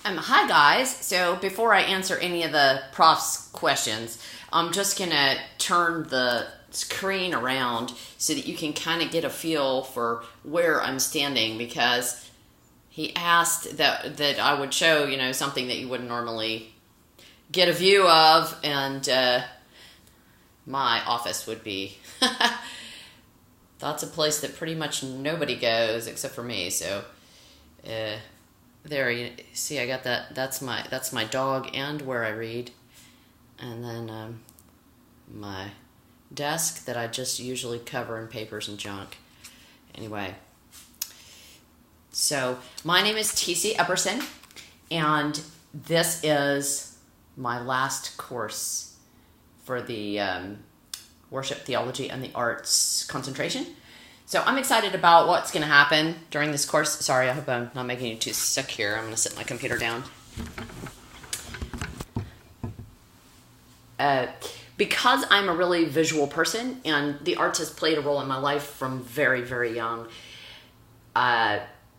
Hi guys. So before I answer any of the prof's questions, I'm just gonna turn the screen around so that you can kind of get a feel for where I'm standing because he asked that I would show something that you wouldn't normally get a view of, and my office would be. That's a place that pretty much nobody goes except for me. So. There, you see, I got that. That's my dog and where I read, and then my desk that I just usually cover in papers and junk. Anyway, so my name is T.C. Epperson, and this is my last course for the Worship Theology and the Arts concentration. So I'm excited about what's going to happen during this course. Sorry, I hope I'm not making you too sick here. I'm going to sit my computer down. Because I'm a really visual person and the arts has played a role in my life from very, very young,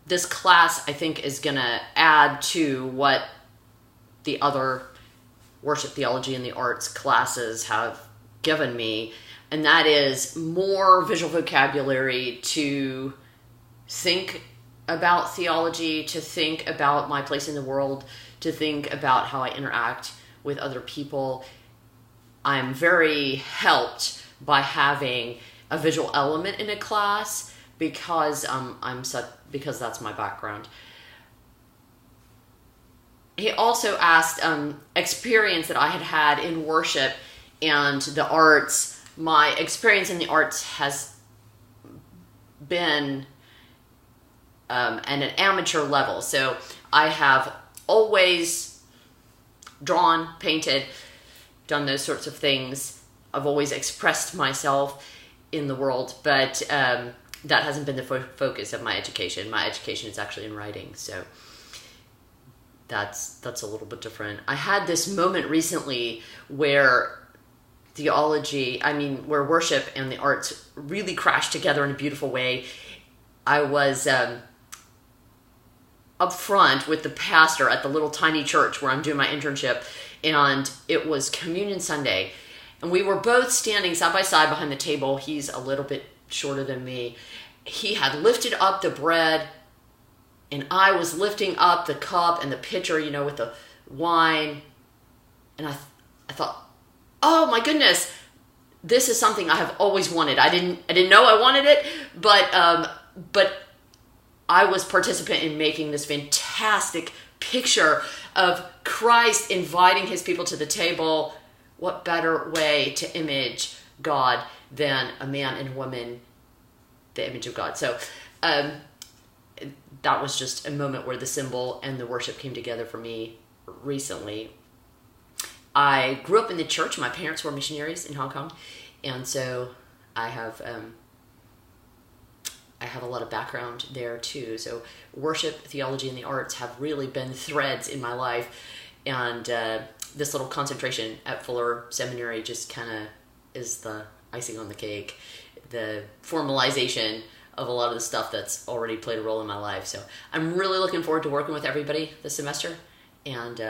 this class, I think, is going to add to what the other worship theology and the arts classes have given me. And that is more visual vocabulary to think about theology, to think about my place in the world, to think about how I interact with other people. I'm very helped by having a visual element in a class because because that's my background. He also asked experience that I had in worship and the arts. My experience in the arts has been at an amateur level. So I have always drawn, painted, done those sorts of things. I've always expressed myself in the world, but that hasn't been the focus of my education. My education is actually in writing, so that's a little bit different. I had this moment recently where where worship and the arts really crashed together in a beautiful way. I was up front with the pastor at the little tiny church where I'm doing my internship, and it was Communion Sunday, and we were both standing side by side behind the table. He's a little bit shorter than me. He had lifted up the bread, and I was lifting up the cup and the pitcher, with the wine, and I thought, oh my goodness, this is something I have always wanted. I didn't know I wanted it, but I was participant in making this fantastic picture of Christ inviting his people to the table. What better way to image God than a man and woman, the image of God? So that was just a moment where the symbol and the worship came together for me recently. I grew up in the church. My parents were missionaries in Hong Kong, and so I have a lot of background there too. So worship, theology, and the arts have really been threads in my life, and this little concentration at Fuller Seminary just kind of is the icing on the cake, the formalization of a lot of the stuff that's already played a role in my life. So I'm really looking forward to working with everybody this semester, and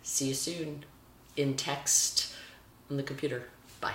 see you soon. In text on the computer. Bye.